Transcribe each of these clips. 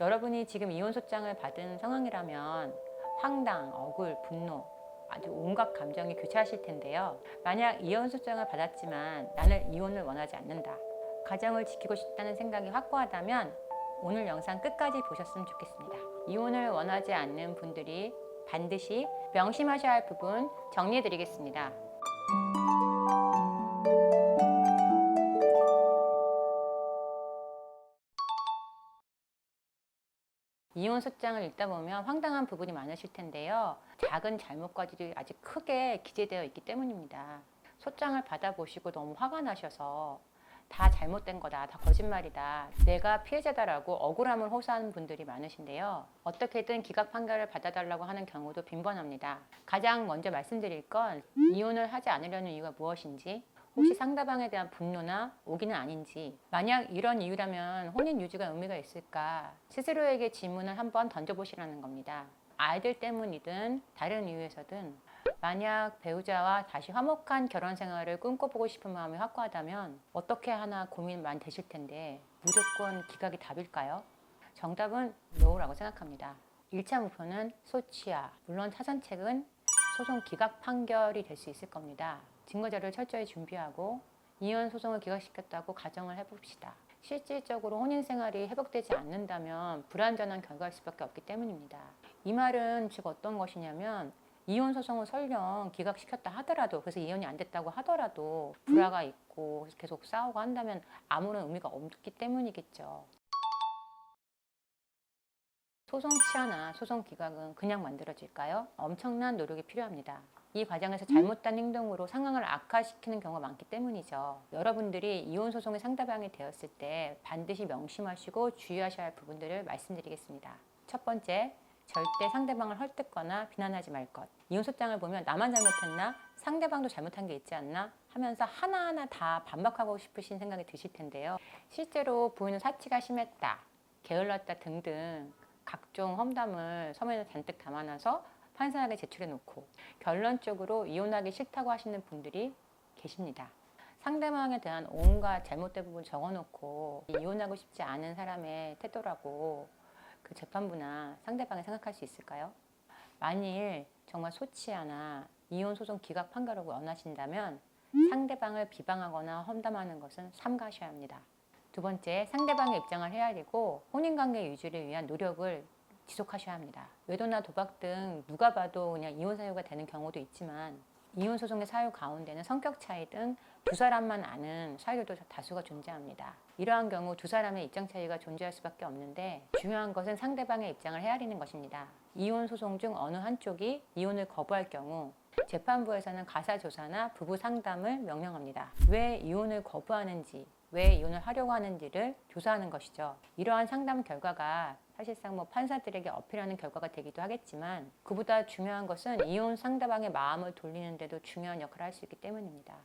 여러분이 지금 이혼 소장을 받은 상황이라면 황당, 억울, 분노, 아주 온갖 감정이 교차하실 텐데요. 만약 이혼 소장을 받았지만 나는 이혼을 원하지 않는다, 가정을 지키고 싶다는 생각이 확고하다면 오늘 영상 끝까지 보셨으면 좋겠습니다. 이혼을 원하지 않는 분들이 반드시 명심하셔야 할 부분 정리해 드리겠습니다. 이혼 소장을 읽다 보면 황당한 부분이 많으실 텐데요. 작은 잘못까지도 아직 크게 기재되어 있기 때문입니다. 소장을 받아보시고 너무 화가 나셔서 다 잘못된 거다, 다 거짓말이다, 내가 피해자다라고 억울함을 호소하는 분들이 많으신데요. 어떻게든 기각 판결을 받아달라고 하는 경우도 빈번합니다. 가장 먼저 말씀드릴 건 이혼을 하지 않으려는 이유가 무엇인지, 혹시 상대방에 대한 분노나 오기는 아닌지, 만약 이런 이유라면 혼인 유지가 의미가 있을까, 스스로에게 질문을 한번 던져보시라는 겁니다. 아이들 때문이든 다른 이유에서든 만약 배우자와 다시 화목한 결혼 생활을 꿈꿔보고 싶은 마음이 확고하다면 어떻게 하나 고민 많이 되실 텐데, 무조건 기각이 답일까요? 정답은 NO라고 생각합니다. 1차 목표는 소치하, 물론 타산책은 소송 기각 판결이 될 수 있을 겁니다. 증거자료를 철저히 준비하고 이혼 소송을 기각시켰다고 가정을 해봅시다. 실질적으로 혼인 생활이 회복되지 않는다면 불완전한 결과일 수밖에 없기 때문입니다. 이 말은 즉 어떤 것이냐면, 이혼 소송을 설령 기각시켰다 하더라도, 그래서 이혼이 안 됐다고 하더라도 불화가 있고 계속 싸우고 한다면 아무런 의미가 없기 때문이겠죠. 소송 취하나 소송 기각은 그냥 만들어질까요? 엄청난 노력이 필요합니다. 이 과정에서 잘못된 행동으로 상황을 악화시키는 경우가 많기 때문이죠. 여러분들이 이혼 소송의 상대방이 되었을 때 반드시 명심하시고 주의하셔야 할 부분들을 말씀드리겠습니다. 첫 번째, 절대 상대방을 헐뜯거나 비난하지 말 것. 이혼 소장을 보면 나만 잘못했나? 상대방도 잘못한 게 있지 않나? 하면서 하나하나 다 반박하고 싶으신 생각이 드실 텐데요. 실제로 부인은 사치가 심했다, 게을렀다 등등 각종 험담을 서면에 잔뜩 담아놔서 판사에게 제출해 놓고 결론적으로 이혼하기 싫다고 하시는 분들이 계십니다. 상대방에 대한 온갖 잘못된 부분 적어놓고 이혼하고 싶지 않은 사람의 태도라고 그 재판부나 상대방이 생각할 수 있을까요? 만일 정말 소치하나 이혼 소송 기각 판결을 원하신다면 상대방을 비방하거나 험담하는 것은 삼가셔야 합니다. 두 번째, 상대방의 입장을 헤아리고 혼인관계 유지를 위한 노력을 지속하셔야 합니다. 외도나 도박 등 누가 봐도 그냥 이혼 사유가 되는 경우도 있지만, 이혼 소송의 사유 가운데는 성격 차이 등 두 사람만 아는 사유도 다수가 존재합니다. 이러한 경우 두 사람의 입장 차이가 존재할 수밖에 없는데, 중요한 것은 상대방의 입장을 헤아리는 것입니다. 이혼 소송 중 어느 한쪽이 이혼을 거부할 경우 재판부에서는 가사조사나 부부 상담을 명령합니다. 왜 이혼을 거부하는지, 왜 이혼을 하려고 하는지를 조사하는 것이죠. 이러한 상담 결과가 사실상 판사들에게 어필하는 결과가 되기도 하겠지만, 그보다 중요한 것은 이혼 상대방의 마음을 돌리는 데도 중요한 역할을 할 수 있기 때문입니다.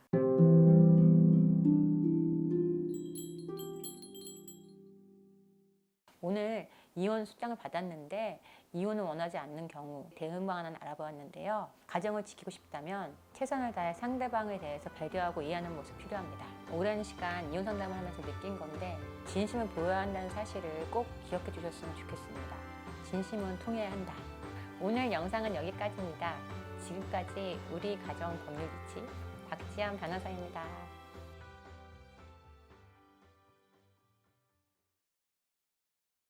오늘 이혼 소장을 받았는데 이혼을 원하지 않는 경우 대응 방안을 알아보았는데요. 가정을 지키고 싶다면 최선을 다해 상대방에 대해서 배려하고 이해하는 모습이 필요합니다. 오랜 시간 이혼 상담을 하면서 느낀 건데, 진심을 보여야 한다는 사실을 꼭 기억해 주셨으면 좋겠습니다. 진심은 통해야 한다. 오늘 영상은 여기까지입니다. 지금까지 우리 가정 법률 이치 박지연 변호사입니다.